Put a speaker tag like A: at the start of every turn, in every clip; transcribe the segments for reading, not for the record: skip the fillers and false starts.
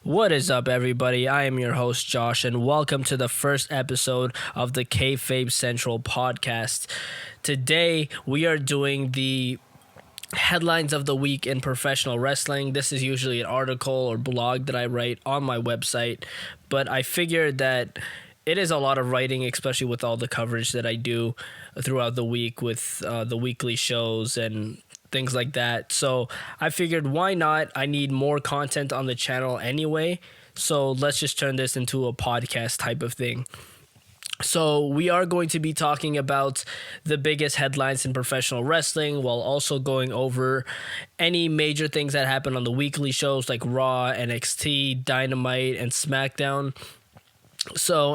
A: What is up, everybody? I am your host, Josh, and welcome to the first episode of the Kayfabe Central podcast. Today, we are doing the headlines of the week in professional wrestling. This is usually an article or blog that I write on my website, but I figured that it is a lot of writing, especially with all the coverage that I do throughout the week with the weekly shows and things like that. So I figured, why not? I need more content on the channel anyway, so let's just turn this into a podcast type of thing. So we are going to be talking about the biggest headlines in professional wrestling while also going over any major things that happen on the weekly shows like Raw, NXT, Dynamite, and SmackDown.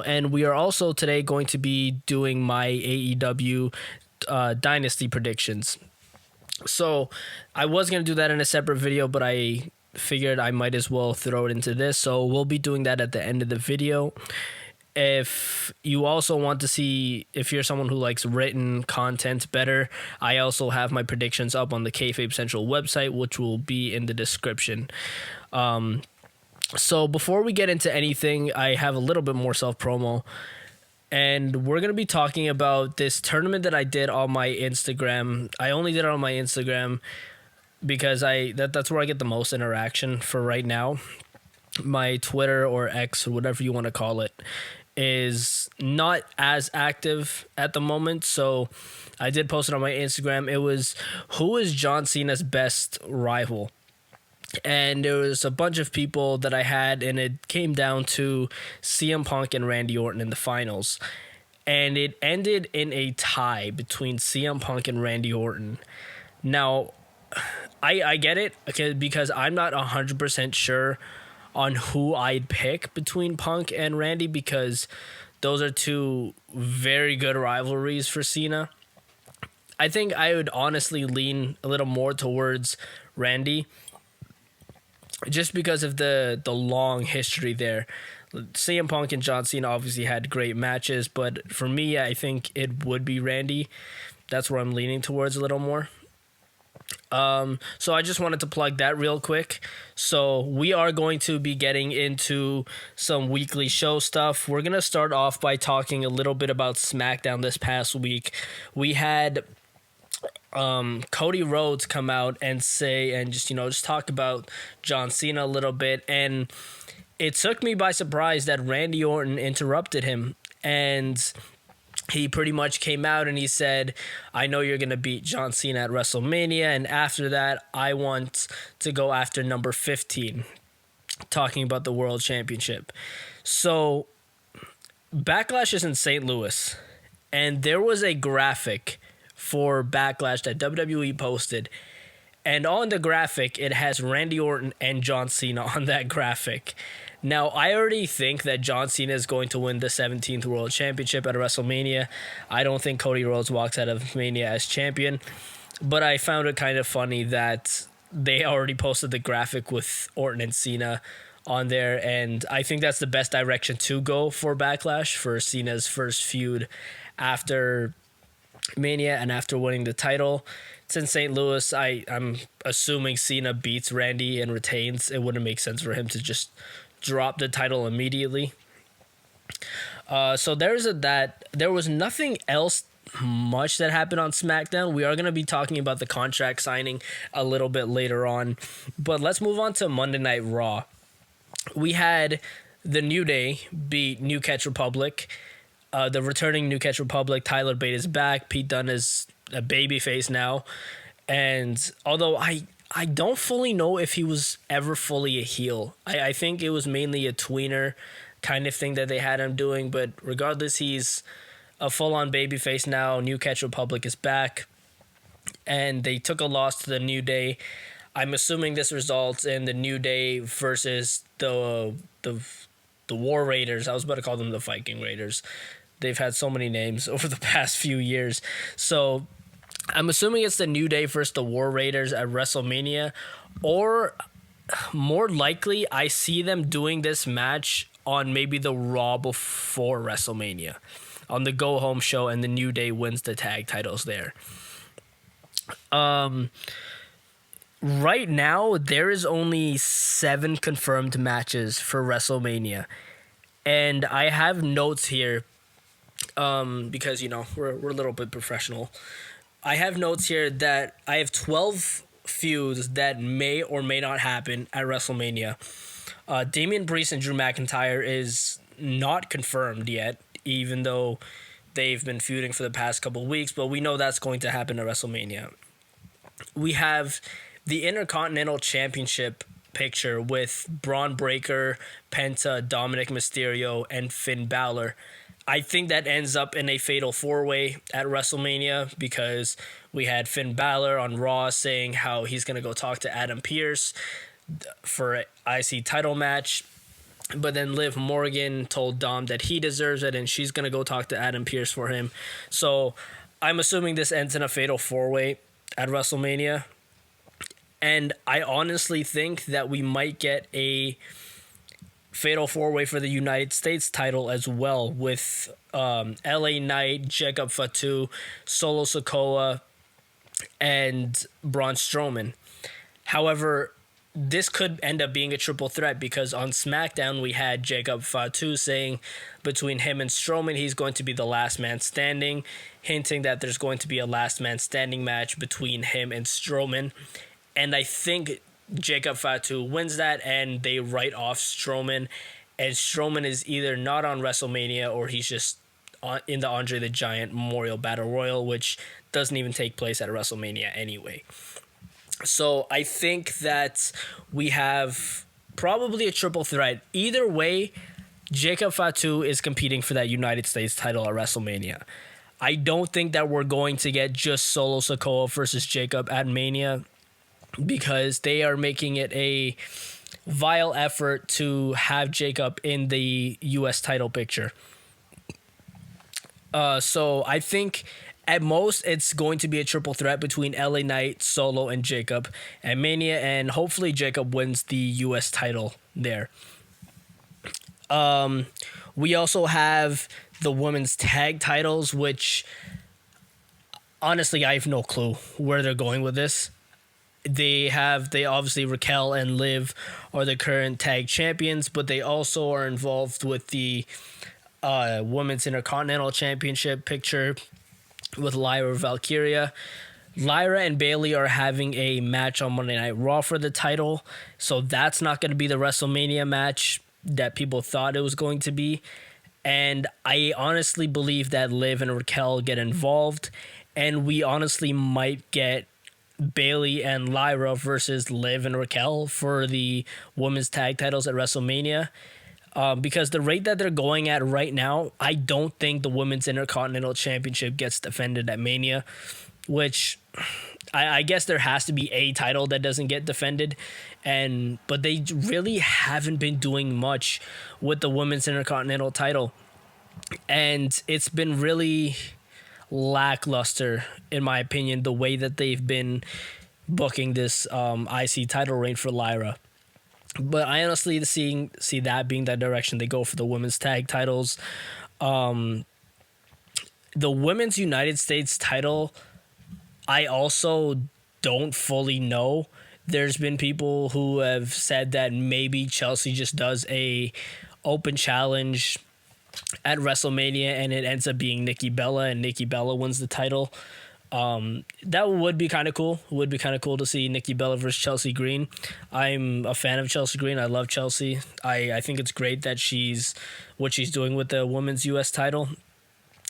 A: And we are also today going to be doing my AEW Dynasty predictions. So I was going to do that in a separate video, but I figured I might as well throw it into this. So we'll be doing that at the end of the video. If you also want to see, if you're someone who likes written content better, I also have my predictions up on the Kayfabe Central website, which will be in the description. So before we get into anything, I have a little bit more self-promo. And we're going to be talking about this tournament that I did on my Instagram. I only did it on my Instagram because that's where I get the most interaction for right now. My Twitter or X or whatever you want to call it is not as active at the moment. So I did post it on my Instagram. It was, who is John Cena's best rival? And there was a bunch of people that I had, and it came down to CM Punk and Randy Orton in the finals. And it ended in a tie between CM Punk and Randy Orton. Now, I get it, because I'm not 100% sure on who I'd pick between Punk and Randy, because those are two very good rivalries for Cena. I think I would honestly lean a little more towards Randy, just because of the long history there. CM Punk and John Cena obviously had great matches, but for me, I think it would be Randy. That's where I'm leaning towards a little more. So I just wanted to plug that real quick. So we are going to be getting into some weekly show stuff. We're going to start off by talking a little bit about SmackDown this past week. We had Cody Rhodes come out and say, and just talk about John Cena a little bit. And it took me by surprise that Randy Orton interrupted him. And he pretty much came out and he said, I know you're going to beat John Cena at WrestleMania. And after that, I want to go after number 15, talking about the World Championship. So Backlash is in St. Louis. And there was a graphic for Backlash that WWE posted, and on the graphic it has Randy Orton and John Cena on that graphic. Now, I already think that John Cena is going to win the 17th World Championship at WrestleMania. I don't think Cody Rhodes walks out of Mania as champion, but I found it kind of funny that they already posted the graphic with Orton and Cena on there, and I think that's the best direction to go for Backlash, for Cena's first feud after Mania and after winning the title. It's in St. Louis. I'm assuming Cena beats Randy and retains. It wouldn't make sense for him to just drop the title immediately. So there's that. There was nothing else much that happened on SmackDown. We are going to be talking about the contract signing a little bit later on, but let's move on to Monday Night Raw. We had the New Day beat New Catch Republic. The returning New Catch Republic, Tyler Bate is back. Pete Dunne is a babyface now. And although I don't fully know if he was ever fully a heel. I think it was mainly a tweener kind of thing that they had him doing. But regardless, he's a full-on babyface now. New Catch Republic is back. And they took a loss to the New Day. I'm assuming this results in the New Day versus the War Raiders. I was about to call them the Viking Raiders. They've had so many names over the past few years. So I'm assuming it's the New Day versus the War Raiders at WrestleMania. Or more likely, I see them doing this match on maybe the Raw before WrestleMania, on the go-home show, and the New Day wins the tag titles there. Right now, there is only 7 confirmed matches for WrestleMania. And I have notes here because, we're a little bit professional. I have notes here that I have 12 feuds that may or may not happen at WrestleMania. Damian Priest and Drew McIntyre is not confirmed yet, even though they've been feuding for the past couple of weeks, but we know that's going to happen at WrestleMania. We have the Intercontinental Championship picture with Braun Breaker, Penta, Dominic Mysterio, and Finn Balor. I think that ends up in a fatal 4-way at WrestleMania because we had Finn Balor on Raw saying how he's going to go talk to Adam Pearce for an IC title match. But then Liv Morgan told Dom that he deserves it and she's going to go talk to Adam Pearce for him. So I'm assuming this ends in a fatal 4-way at WrestleMania. And I honestly think that we might get a fatal 4-way for the United States title as well with LA Knight, Jacob Fatu, Solo Sikoa, and Braun Strowman. However, this could end up being a triple threat because on SmackDown we had Jacob Fatu saying between him and Strowman he's going to be the last man standing, hinting that there's going to be a last man standing match between him and Strowman. And I think Jacob Fatu wins that and they write off Strowman. And Strowman is either not on WrestleMania or he's just in the Andre the Giant Memorial Battle Royal, which doesn't even take place at WrestleMania anyway. So I think that we have probably a triple threat. Either way, Jacob Fatu is competing for that United States title at WrestleMania. I don't think that we're going to get just Solo Sikoa versus Jacob at Mania, because they are making it a vile effort to have Jacob in the U.S. title picture. So I think at most it's going to be a triple threat between LA Knight, Solo, and Jacob at Mania, and hopefully Jacob wins the U.S. title there. We also have the women's tag titles, which honestly I have no clue where they're going with this. They obviously Raquel and Liv are the current tag champions, but they also are involved with the Women's Intercontinental Championship picture with Lyra Valkyria. Lyra and Bayley are having a match on Monday Night Raw for the title, so that's not going to be the WrestleMania match that people thought it was going to be. And I honestly believe that Liv and Raquel get involved, and we honestly might get Bayley and Lyra versus Liv and Raquel for the women's tag titles at WrestleMania. Because the rate that they're going at right now, I don't think the Women's Intercontinental Championship gets defended at Mania, which I guess there has to be a title that doesn't get defended. But they really haven't been doing much with the Women's Intercontinental title. And it's been really lackluster, in my opinion, the way that they've been booking this IC title reign for Lyra. But I honestly see that being that direction they go for the women's tag titles. The women's United States title, I also don't fully know. There's been people who have said that maybe Chelsea just does a open challenge at WrestleMania and it ends up being Nikki Bella and Nikki Bella wins the title. That would be kind of cool. It would be kind of cool to see Nikki Bella versus Chelsea Green. I'm a fan of Chelsea Green. I love Chelsea. I think it's great that what she's doing with the women's U.S. title.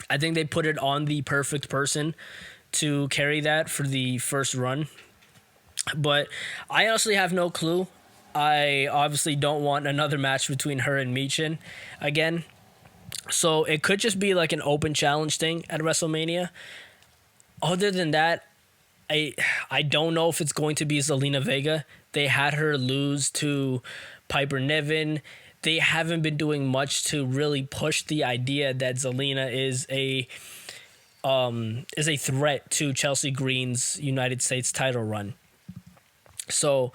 A: I think they put it on the perfect person to carry that for the first run. But I honestly have no clue. I obviously don't want another match between her and Michin again. So it could just be like an open challenge thing at WrestleMania. Other than that, I don't know if it's going to be Zelina Vega. They had her lose to Piper Niven. They haven't been doing much to really push the idea that Zelina is a threat to Chelsea Green's United States title run. So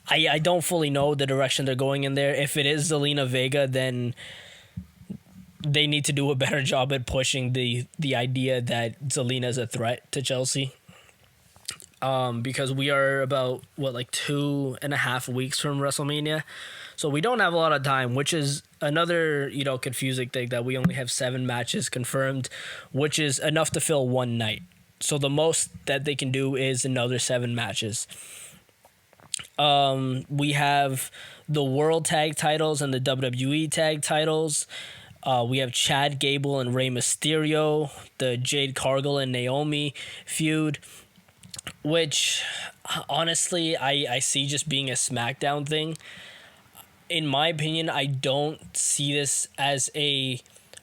A: I don't fully know the direction they're going in there. If it is Zelina Vega, then they need to do a better job at pushing the idea that Zelina is a threat to Chelsea. because we are about like 2.5 weeks from WrestleMania, so we don't have a lot of time, which is another confusing thing, that we only have 7 matches confirmed, which is enough to fill one night. So the most that they can do is another 7 matches. We have the World Tag Titles and the WWE Tag Titles. We have Chad Gable and Rey Mysterio, the Jade Cargill and Naomi feud, which honestly I see just being a SmackDown thing. In my opinion, I don't see this as a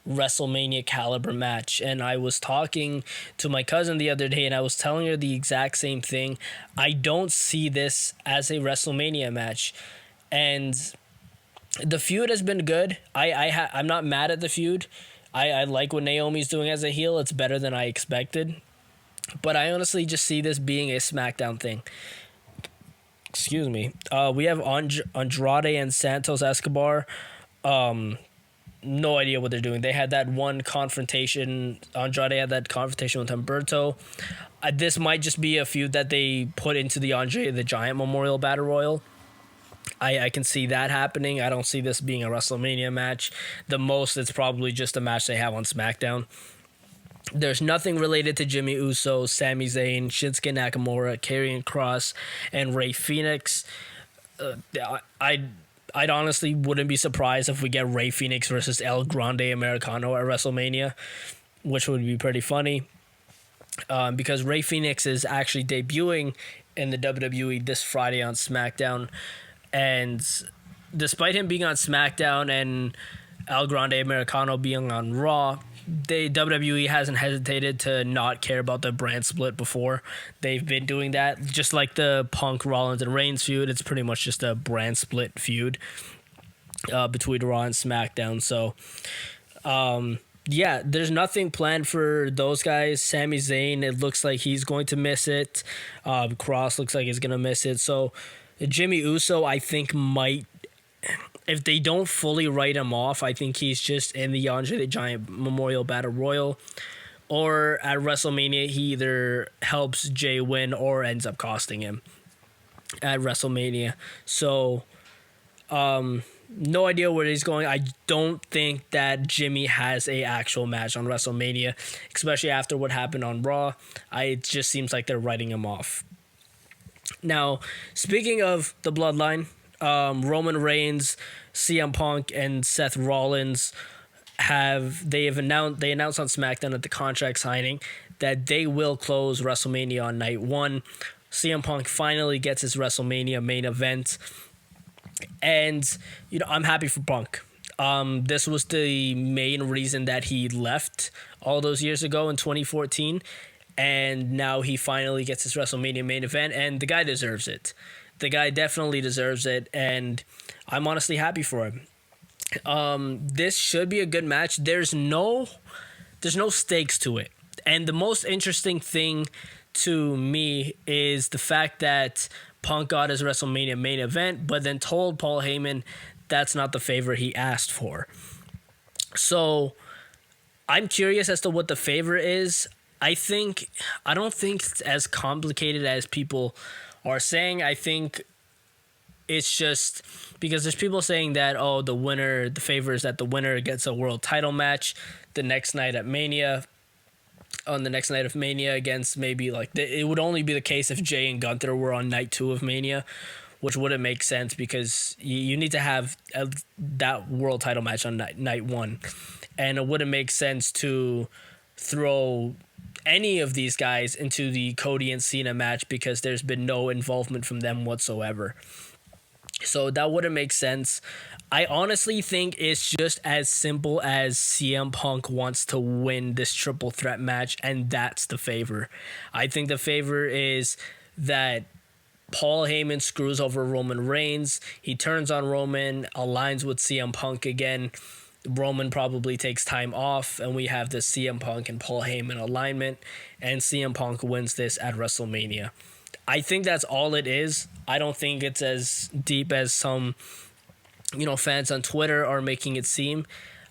A: WrestleMania caliber match. And I was talking to my cousin the other day and I was telling her the exact same thing. I don't see this as a WrestleMania match. And the feud has been good. I'm not mad at the feud. I like what Naomi's doing as a heel. It's better than I expected. But I honestly just see this being a SmackDown thing. Excuse me. We have Andrade and Santos Escobar. No idea what they're doing. They had that one confrontation. Andrade had that confrontation with Humberto. This might just be a feud that they put into the Andre the Giant Memorial Battle Royal. I can see that happening. I don't see this being a WrestleMania match. The most, it's probably just a match they have on SmackDown. There's nothing related to Jimmy Uso, Sami Zayn, Shinsuke Nakamura, Karrion Kross, and Rey Fenix. I'd honestly wouldn't be surprised if we get Rey Fenix versus El Grande Americano at WrestleMania, which would be pretty funny. Because Rey Fenix is actually debuting in the WWE this Friday on SmackDown. And despite him being on SmackDown and El Grande Americano being on Raw, WWE hasn't hesitated to not care about the brand split before. They've been doing that. Just like the Punk, Rollins, and Reigns feud, it's pretty much just a brand split feud between Raw and SmackDown. So, yeah, there's nothing planned for those guys. Sami Zayn, it looks like he's going to miss it. Cross looks like he's going to miss it. So, Jimmy Uso, I think, might... If they don't fully write him off, I think he's just in the Andre the Giant Memorial Battle Royal. Or at WrestleMania, he either helps Jay win or ends up costing him at WrestleMania. So, no idea where he's going. I don't think that Jimmy has a actual match on WrestleMania, especially after what happened on Raw. It just seems like they're writing him off. Now, speaking of the Bloodline, Roman Reigns, CM Punk, and Seth Rollins announced on SmackDown at the contract signing that they will close WrestleMania on night 1. CM Punk finally gets his WrestleMania main event, and I'm happy for Punk. This was the main reason that he left all those years ago in 2014, and now he finally gets his WrestleMania main event, and the guy deserves it. The guy definitely deserves it, and I'm honestly happy for him. This should be a good match. There's no stakes to it. And the most interesting thing to me is the fact that Punk got his WrestleMania main event, but then told Paul Heyman that's not the favor he asked for. So I'm curious as to what the favor is. I don't think it's as complicated as people are saying. I think it's just because there's people saying that, the favor is that the winner gets a world title match the next night at Mania, on the next night of Mania against maybe it would only be the case if Jay and Gunther were on night 2 of Mania, which wouldn't make sense because you need to have that world title match on night 1. And it wouldn't make sense to throw any of these guys into the Cody and Cena match because there's been no involvement from them whatsoever. So that wouldn't make sense. I honestly think it's just as simple as CM Punk wants to win this triple threat match, and that's the favor. I think the favor is that Paul Heyman screws over Roman Reigns. He turns on Roman, aligns with CM Punk again. Roman probably takes time off, and we have this CM Punk and Paul Heyman alignment, and CM Punk wins this at WrestleMania. I think that's all it is. I don't think it's as deep as some, fans on Twitter are making it seem.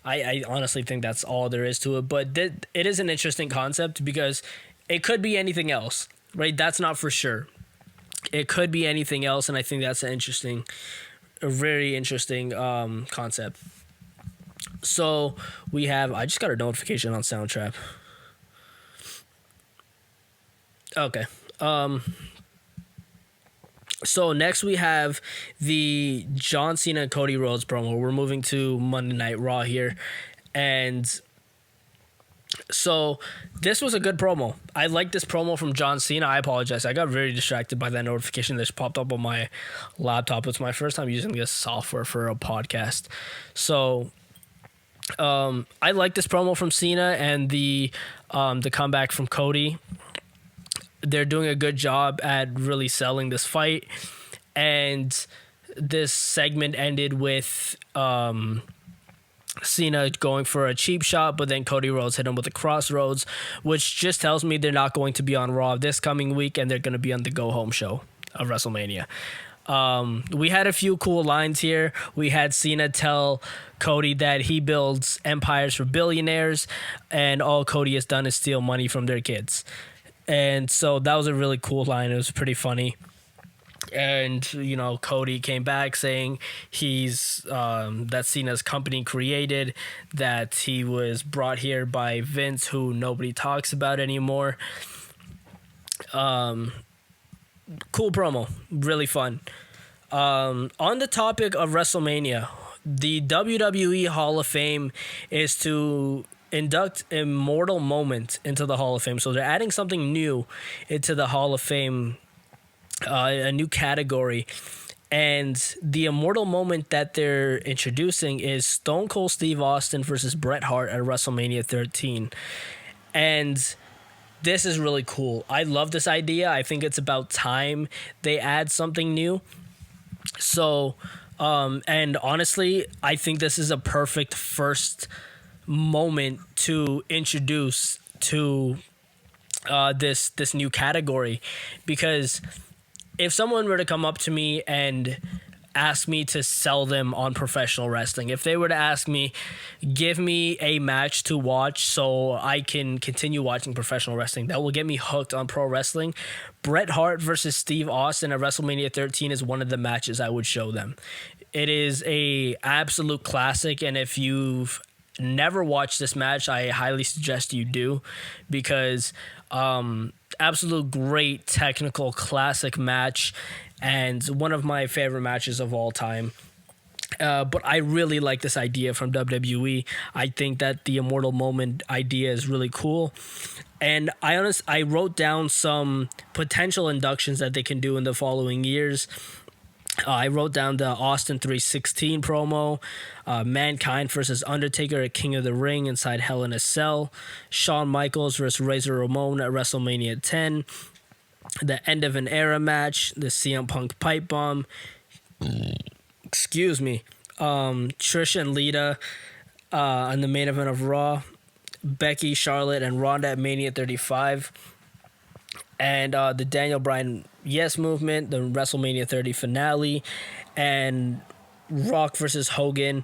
A: I honestly think that's all there is to it, but it is an interesting concept because it could be anything else. right? That's not for sure. It could be anything else, and I think that's a very interesting concept. So we have. I just got a notification on Soundtrap. Okay. So next we have the John Cena and Cody Rhodes promo. We're moving to Monday Night Raw here, and so this was a good promo. I like this promo from John Cena. I apologize. I got very distracted by that notification that just popped up on my laptop. It's my first time using this software for a podcast. So I like this promo from Cena and the comeback from Cody. They're doing a good job at really selling this fight. And this segment ended with Cena going for a cheap shot, but then Cody Rhodes hit him with a crossroads, which just tells me they're not going to be on Raw this coming week, and they're going to be on the go-home show of WrestleMania. We had a few cool lines here. We had Cena tell Cody that he builds empires for billionaires, and all Cody has done is steal money from their kids. And so that was a really cool line. It was pretty funny. And, you know, Cody came back saying that Cena's company created, that he was brought here by Vince, who nobody talks about anymore. Cool promo. Really fun. On the topic of WrestleMania, the WWE Hall of Fame is to induct Immortal Moment into the Hall of Fame. So they're adding something new into the Hall of Fame, a new category. And the Immortal Moment that they're introducing is Stone Cold Steve Austin versus Bret Hart at WrestleMania 13. And this is really cool. I love this idea. I think it's about time they add something new. So, and honestly, I think this is a perfect first moment to introduce to this new category, because if someone were to come up to me and ask me to sell them on professional wrestling, if they were to ask me, give me a match to watch so I can continue watching professional wrestling that will get me hooked on pro wrestling, Bret Hart versus Steve Austin at WrestleMania 13 is one of the matches I would show them. It is a absolute classic, and if you've never watched this match, I highly suggest you do, because absolute great technical classic match and one of my favorite matches of all time. But I really like this idea from WWE. I think that the Immortal Moment idea is really cool. And I wrote down some potential inductions that they can do in the following years. I wrote down the Austin 3:16 promo, Mankind versus Undertaker at King of the Ring inside Hell in a Cell, Shawn Michaels versus Razor Ramon at WrestleMania 10, the End of an Era match, the CM Punk pipe bomb, Trish and Lita on the main event of Raw, Becky, Charlotte, and Ronda at Mania 35, and the Daniel Bryan Yes Movement, the WrestleMania 30 finale, and Rock versus Hogan,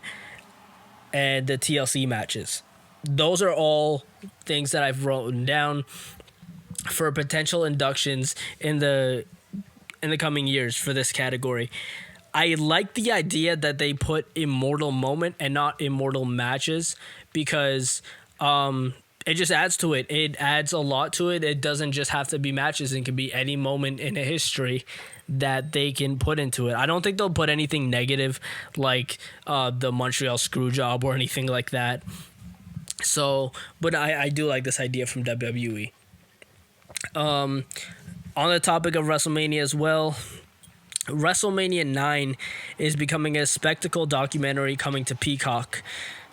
A: and the TLC matches. Those are all things that I've written down for potential inductions in the coming years for this category. I like the idea that they put Immortal Moment and not Immortal Matches, because it just adds to it. It adds a lot to it. It doesn't just have to be matches. It can be any moment in a history that they can put into it. I don't think they'll put anything negative like the Montreal Screwjob or anything like that. So, but I do like this idea from WWE. On the topic of WrestleMania as well, WrestleMania 9 is becoming a spectacle documentary coming to Peacock.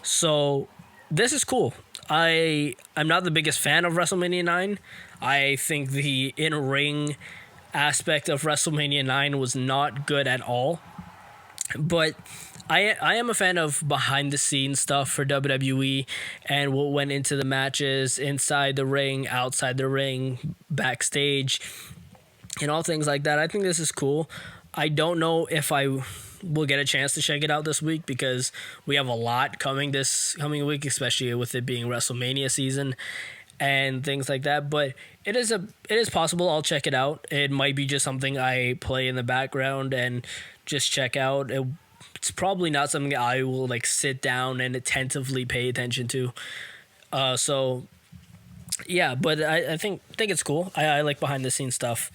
A: So this is cool. I'm not the biggest fan of WrestleMania 9. I think the in-ring aspect of WrestleMania 9 was not good at all. But I am a fan of behind-the-scenes stuff for WWE and what went into the matches, inside the ring, outside the ring, backstage, and all things like that. I think this is cool. I don't know if I will get a chance to check it out this week, because we have a lot coming this coming week, especially with it being WrestleMania season. and things like that. But it is possible. I'll check it out. It might be just something I play in the background and just check out. It's probably not something I will like sit down and attentively pay attention to. So yeah, but I think it's cool. I like behind the scenes stuff.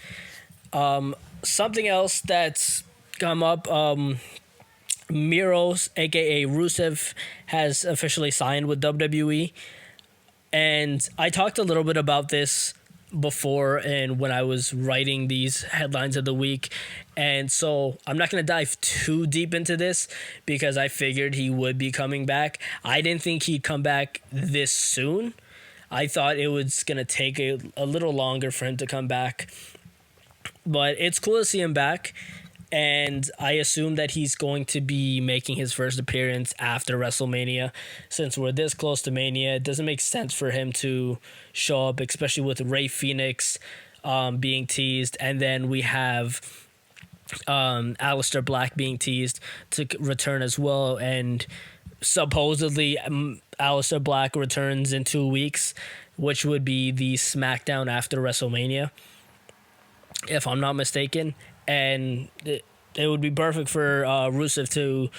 A: Something else that's come up. Miros, aka Rusev, has officially signed with WWE. And I talked a little bit about this before and when I was writing these headlines of the week. And so I'm not going to dive too deep into this because I figured he would be coming back. I didn't think he'd come back this soon. I thought it was going to take a little longer for him to come back. But it's cool to see him back. And I assume that he's going to be making his first appearance after WrestleMania. Since we're this close to Mania, it doesn't make sense for him to show up, especially with Rey Fenix being teased. And then we have Aleister Black being teased to return as well. And supposedly Aleister Black returns in 2 weeks, which would be the SmackDown after WrestleMania, if I'm not mistaken. And it would be perfect for Rusev to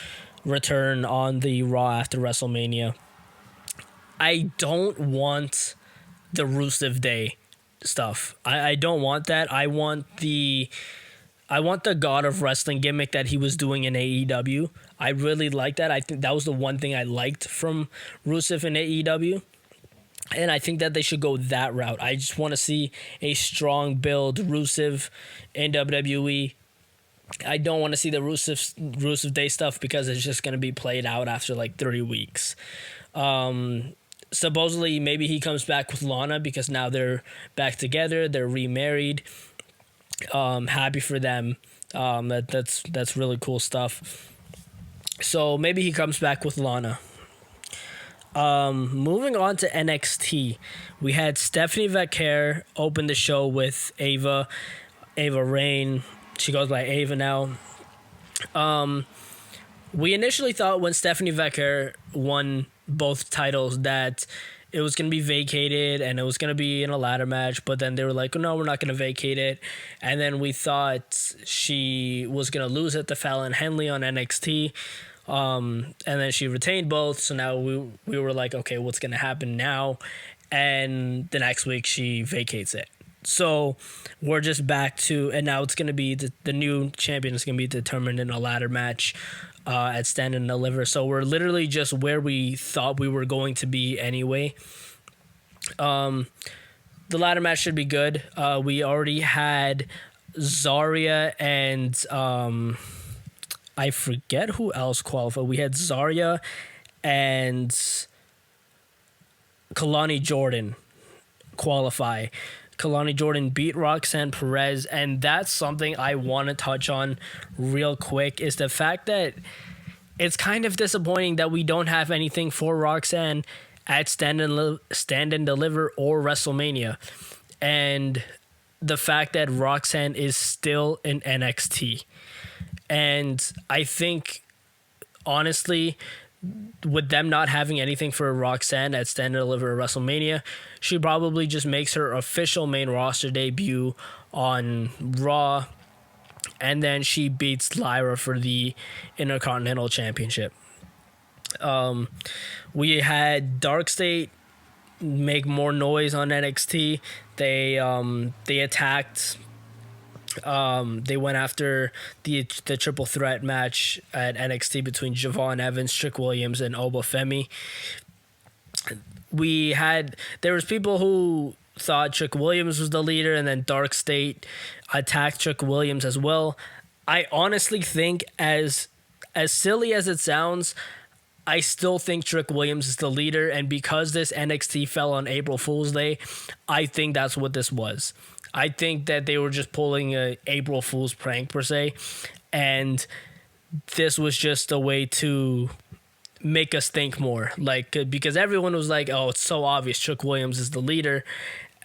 A: return on the Raw after WrestleMania. I don't want the Rusev Day stuff. I don't want that. I want the God of Wrestling gimmick that he was doing in AEW. I really like that. I think that was the one thing I liked from Rusev in AEW. And I think that they should go that route. I just want to see a strong build Rusev in WWE. I don't want to see the Rusev Day stuff because it's just going to be played out after like 3 weeks. Supposedly, maybe he comes back with Lana because now they're back together. They're remarried. Happy for them. That's really cool stuff. So maybe he comes back with Lana. Moving on to NXT, we had Stephanie Vaquer open the show with Ava Rain. She goes by Ava now. We initially thought when Stephanie Vaquer won both titles that it was going to be vacated and it was going to be in a ladder match, but then they were like, oh, no, we're not going to vacate it. And then we thought she was going to lose it to Fallon Henley on NXT. And then she retained both. So now we were like, okay, what's going to happen now? And the next week she vacates it. So we're just back to, and now it's going to be the new champion is going to be determined in a ladder match at Stand and Deliver. So we're literally just where we thought we were going to be anyway. The ladder match should be good. We already had Zarya and I forget who else qualified. We had Zarya and Kalani Jordan qualify. Kalani Jordan beat Roxanne Perez, and that's something I want to touch on real quick, is the fact that it's kind of disappointing that we don't have anything for Roxanne at Stand and Deliver or WrestleMania. And the fact that Roxanne is still in NXT. And I think, honestly, with them not having anything for Roxanne at Stand and Deliver or WrestleMania, she probably just makes her official main roster debut on Raw, and then she beats Lyra for the Intercontinental Championship. We had Dark State make more noise on NXT. They attacked. They went after the triple threat match at NXT between Javon Evans, Trick Williams, and Obafemi. There was people who thought Trick Williams was the leader, and then Dark State attacked Trick Williams as well. I honestly think, as silly as it sounds, I still think Trick Williams is the leader, and because this NXT fell on April Fool's Day, I think that's what this was. I think that they were just pulling a April Fool's prank, per se, and this was just a way to make us think more. Like, because everyone was like, oh, it's so obvious Trick Williams is the leader,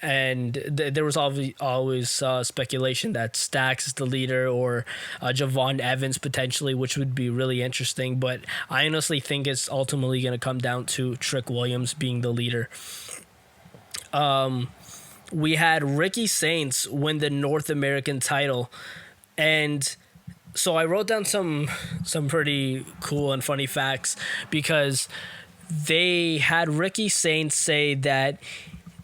A: and there was always speculation that Stax is the leader, or Javon Evans potentially, which would be really interesting, but I honestly think it's ultimately going to come down to Trick Williams being the leader. we had Ricky Saints win the North American title, and so I wrote down some pretty cool and funny facts because they had Ricky Saints say that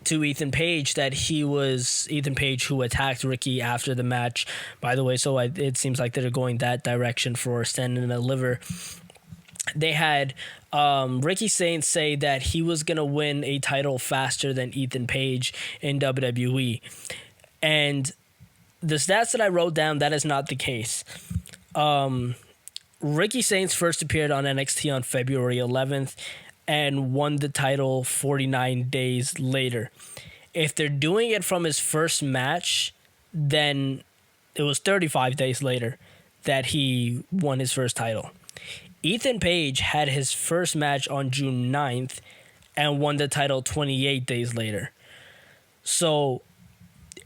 A: to Ethan Page that he was Ethan Page who attacked Ricky after the match. By the way, so it seems like they're going that direction for Stand and Deliver. They had Ricky Saints say that he was going to win a title faster than Ethan Page in WWE. And the stats that I wrote down, that is not the case. Ricky Saints first appeared on NXT on February 11th and won the title 49 days later. If they're doing it from his first match, then it was 35 days later that he won his first title. Ethan Page had his first match on June 9th and won the title 28 days later. So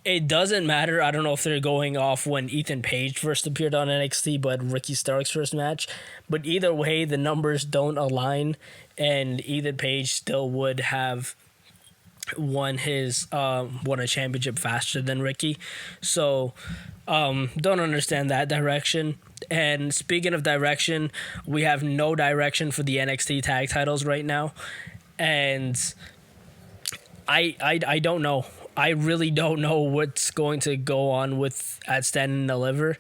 A: it doesn't matter. I don't know if they're going off when Ethan Page first appeared on NXT, but Ricky Stark's first match. But either way, the numbers don't align, and Ethan Page still would have won a championship faster than Ricky. So don't understand that direction. And speaking of direction, we have no direction for the NXT tag titles right now. And I don't know. I really don't know what's going to go on with at Stand and Deliver.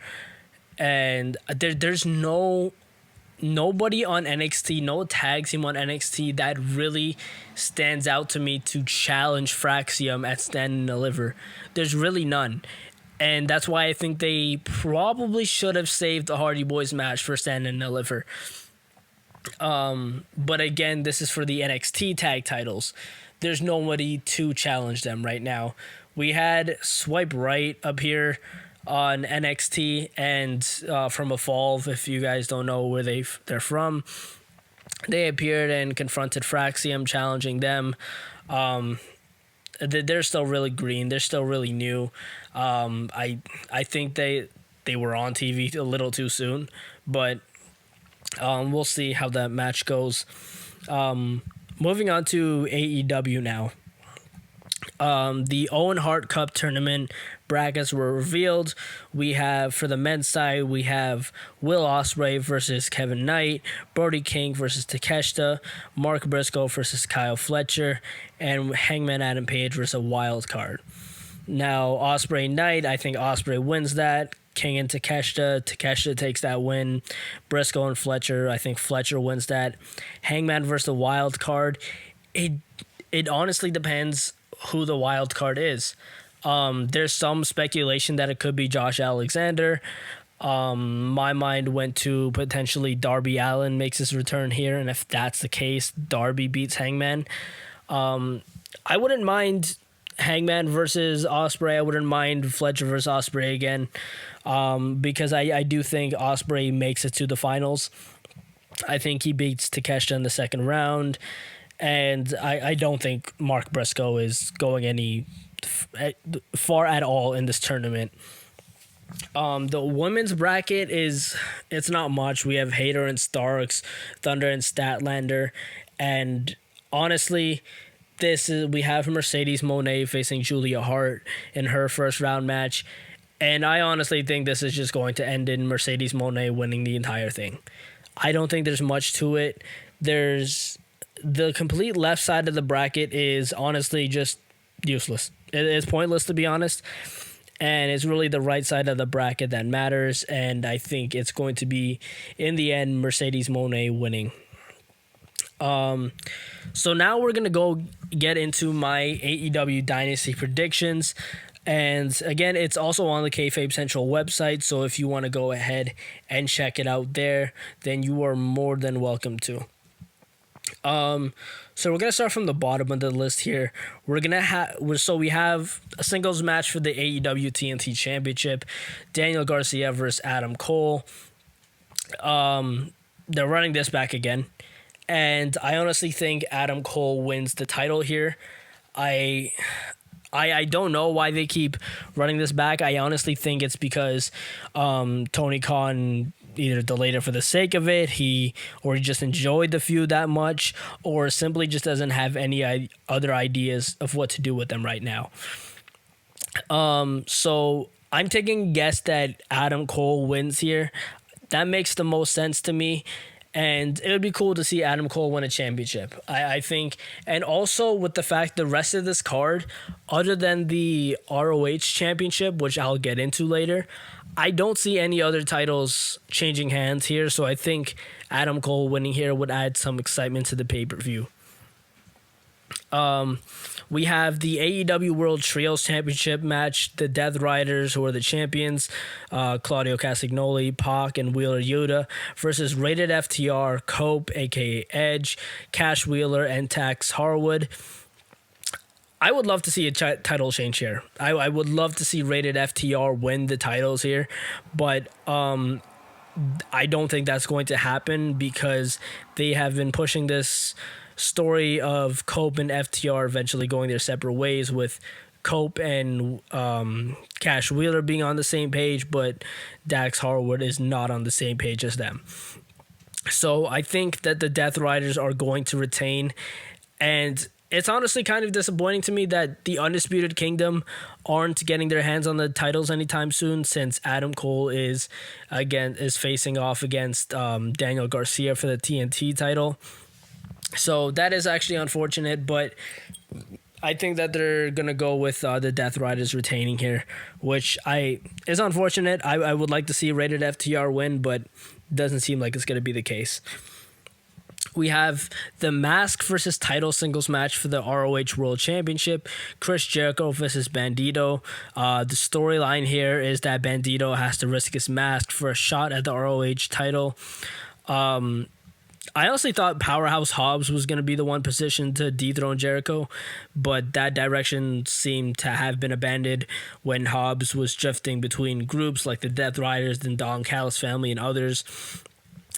A: And there's nobody on NXT, no tag team on NXT that really stands out to me to challenge Fraxium at Stand and Deliver. There's really none. And that's why I think they probably should have saved the Hardy Boys match for Stand and Deliver. But again, this is for the NXT tag titles. There's nobody to challenge them right now. We had Swipe Right up here on NXT and from Evolve, if you guys don't know where they're from. They appeared and confronted Fraxium, challenging them. They're still really green. They're still really new. I think they were on TV a little too soon, but we'll see how that match goes. Moving on to AEW now. The Owen Hart Cup tournament brackets were revealed. We have, for the men's side, we have Will Ospreay versus Kevin Knight, Brody King versus Takeshita, Mark Briscoe versus Kyle Fletcher, and Hangman Adam Page versus a wild card. Now, Ospreay Knight, I think Ospreay wins that. King and Takeshita takes that win. Briscoe and Fletcher, I think Fletcher wins that. Hangman versus the wild card. It honestly depends who the wild card is. There's some speculation that it could be Josh Alexander. My mind went to potentially Darby Allin makes his return here, and if that's the case, Darby beats Hangman. I wouldn't mind Hangman versus Ospreay. I wouldn't mind Fletcher versus Ospreay again, because I do think Ospreay makes it to the finals. I think he beats Takeshita in the second round, and I don't think Mark Briscoe is going any far at all in this tournament. The women's bracket it's not much. We have Hayter and Starks, Thunder and Statlander, and honestly, we have Mercedes Moné facing Julia Hart in her first round match, and I honestly think this is just going to end in Mercedes Moné winning the entire thing. I don't think there's much to it. There's the complete left side of the bracket is honestly just useless. It's pointless, to be honest, and it's really the right side of the bracket that matters, and I think it's going to be, in the end, Mercedes Moné winning. So now we're going to get into my AEW Dynasty predictions. And again, it's also on the Kayfabe Central website, so if you want to go ahead and check it out there, then you are more than welcome to. So we're going to start from the bottom of the list here. We have a singles match for the AEW TNT Championship, Daniel Garcia versus Adam Cole. They're running this back again, and I honestly think Adam Cole wins the title here. I don't know why they keep running this back. I honestly think it's because Tony Khan either delayed it for the sake of it, he just enjoyed the feud that much, or simply just doesn't have any other ideas of what to do with them right now. So I'm taking a guess that Adam Cole wins here. That makes the most sense to me. And it would be cool to see Adam Cole win a championship, I think. And also with the fact the rest of this card, other than the ROH championship, which I'll get into later, I don't see any other titles changing hands here. So I think Adam Cole winning here would add some excitement to the pay-per-view. We have the AEW World Trios Championship match. The Death Riders, who are the champions, Claudio Castagnoli, Pac, and Wheeler Yuta, versus Rated FTR, Cope, a.k.a. Edge, Cash Wheeler, and Tex Harwood. I would love to see a title change here. I would love to see Rated FTR win the titles here, but I don't think that's going to happen because they have been pushing this story of Cope and FTR eventually going their separate ways, with Cope and Cash Wheeler being on the same page, but Dax Harwood is not on the same page as them. So I think that the Death Riders are going to retain, and it's honestly kind of disappointing to me that the Undisputed Kingdom aren't getting their hands on the titles anytime soon, since Adam Cole is facing off against Daniel Garcia for the TNT title. So that is actually unfortunate, but I think that they're going to go with the Death Riders retaining here, which is unfortunate. I would like to see Rated FTR win, but doesn't seem like it's going to be the case. We have the Mask versus title singles match for the ROH World Championship. Chris Jericho versus Bandito. The storyline here is that Bandito has to risk his mask for a shot at the ROH title. I honestly thought Powerhouse Hobbs was going to be the one positioned to dethrone Jericho, but that direction seemed to have been abandoned when Hobbs was drifting between groups like the Death Riders, the Don Callis family, and others.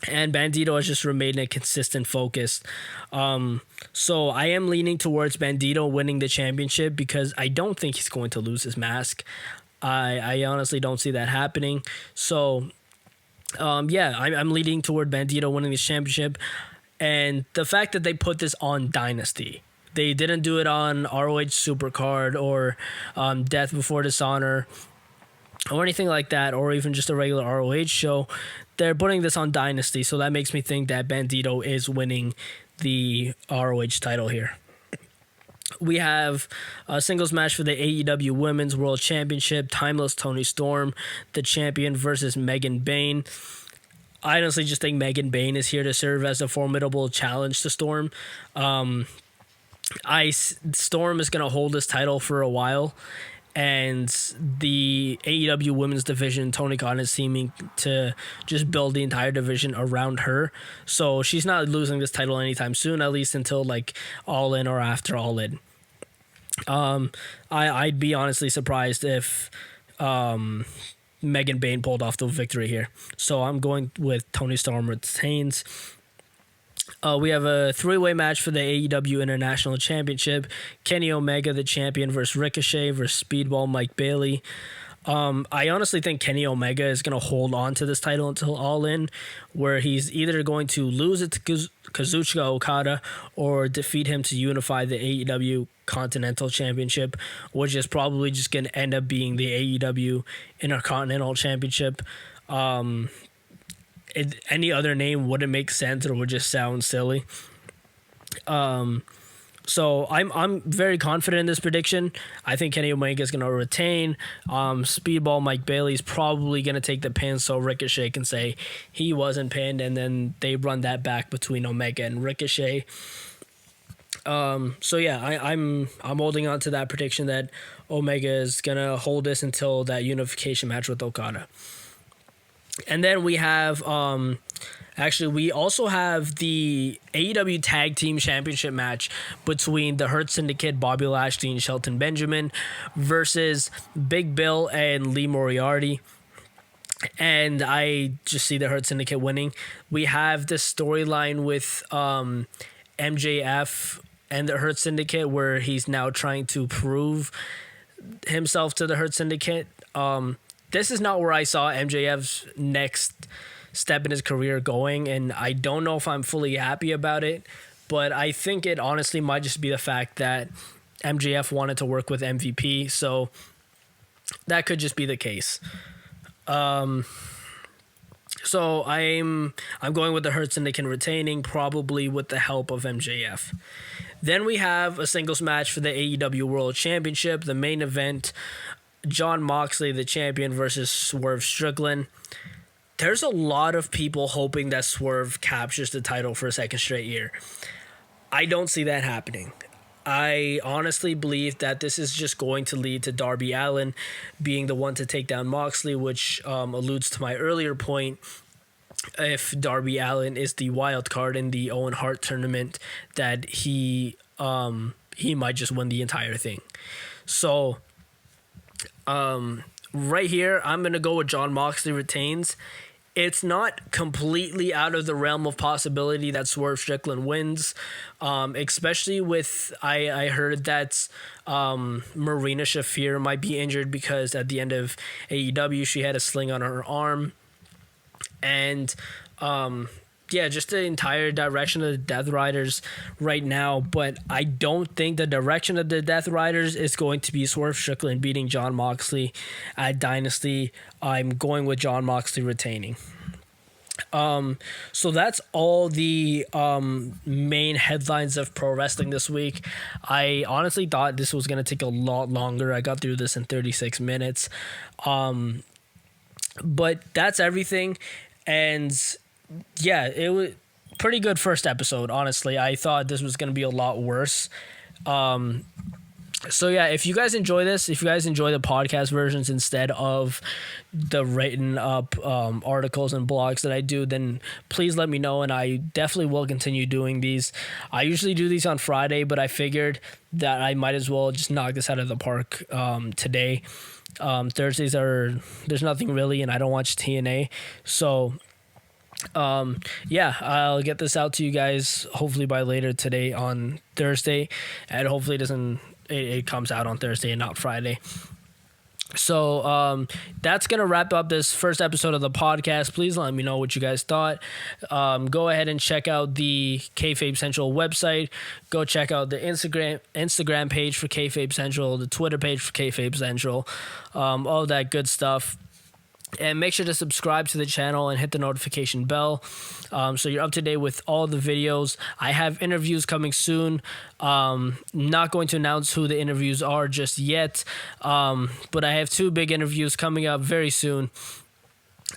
A: And Bandito has just remained a consistent focus. So I am leaning towards Bandito winning the championship because I don't think he's going to lose his mask. I honestly don't see that happening. So I'm leading toward Bandito winning this championship. And the fact that they put this on Dynasty, they didn't do it on ROH Supercard or Death Before Dishonor or anything like that, or even just a regular ROH show. They're putting this on Dynasty, so that makes me think that Bandito is winning the ROH title here. We have a singles match for the AEW Women's World Championship. Timeless Toni Storm, the champion, versus Megan Bayne. I honestly just think Megan Bayne is here to serve as a formidable challenge to Storm. Storm is going to hold this title for a while, and the AEW Women's Division, Tony Khan is seeming to just build the entire division around her. So she's not losing this title anytime soon, at least until like All In or after All In. I'd be honestly surprised if Megan Bayne pulled off the victory here. So I'm going with Toni Storm retains. We have a three-way match for the AEW International Championship. Kenny Omega, the champion, versus Ricochet versus Speedball Mike Bailey. I honestly think Kenny Omega is going to hold on to this title until All In, where he's either going to lose it to Kazuchika Okada or defeat him to unify the AEW Continental Championship, which is probably just going to end up being the AEW Intercontinental Championship. Any other name wouldn't make sense or would just sound silly. So I'm very confident in this prediction. I think Kenny Omega is going to retain. Speedball Mike Bailey is probably going to take the pin so Ricochet can say he wasn't pinned, and then they run that back between Omega and Ricochet. I'm holding on to that prediction that Omega is going to hold this until that unification match with Okada. And then we have, we also have the AEW Tag Team Championship match between the Hurt Syndicate, Bobby Lashley and Shelton Benjamin, versus Big Bill and Lee Moriarty. And I just see the Hurt Syndicate winning. We have this storyline with MJF and the Hurt Syndicate where he's now trying to prove himself to the Hurt Syndicate. This is not where I saw MJF's next step in his career going, and I don't know if I'm fully happy about it, but I think it honestly might just be the fact that MJF wanted to work with MVP, so that could just be the case. So I'm going with the Hurt Syndicate retaining, probably with the help of MJF. Then we have a singles match for the AEW World Championship, the main event, Jon Moxley, the champion, versus Swerve Strickland. There's a lot of people hoping that Swerve captures the title for a second straight year. I don't see that happening. I honestly believe that this is just going to lead to Darby Allin being the one to take down Moxley, which alludes to my earlier point. If Darby Allin is the wild card in the Owen Hart tournament, that he might just win the entire thing. So right here, I'm going to go with Jon Moxley retains. It's not completely out of the realm of possibility that Swerve Strickland wins, especially with, I heard that Marina Shafir might be injured because at the end of AEW, she had a sling on her arm. And just the entire direction of the Death Riders right now. But I don't think the direction of the Death Riders is going to be Swerve Strickland beating Jon Moxley at Dynasty. I'm going with Jon Moxley retaining. So that's all the main headlines of pro wrestling this week. I honestly thought this was going to take a lot longer. I got through this in 36 minutes. But that's everything. And yeah, it was pretty good first episode, honestly. I thought this was going to be a lot worse. So yeah, if you guys enjoy this, if you guys enjoy the podcast versions instead of the written up articles and blogs that I do, then please let me know, and I definitely will continue doing these. I usually do these on Friday, but I figured that I might as well just knock this out of the park today. Thursdays there's nothing really, and I don't watch TNA, so I'll get this out to you guys hopefully by later today on Thursday, and hopefully it comes out on Thursday and not Friday. So that's going to wrap up this first episode of the podcast. Please let me know what you guys thought. Go ahead and check out the Kayfabe Central website. Go check out the Instagram page for Kayfabe Central, the Twitter page for Kayfabe Central, all that good stuff. And make sure to subscribe to the channel and hit the notification bell so you're up to date with all the videos. I have interviews coming soon. Not going to announce who the interviews are just yet, but I have 2 big interviews coming up very soon.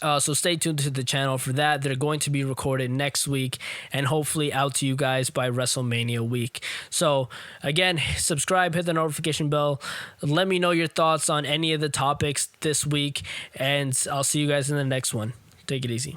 A: So stay tuned to the channel for that. They're going to be recorded next week and hopefully out to you guys by WrestleMania week. So again, subscribe, hit the notification bell. Let me know your thoughts on any of the topics this week, and I'll see you guys in the next one. Take it easy.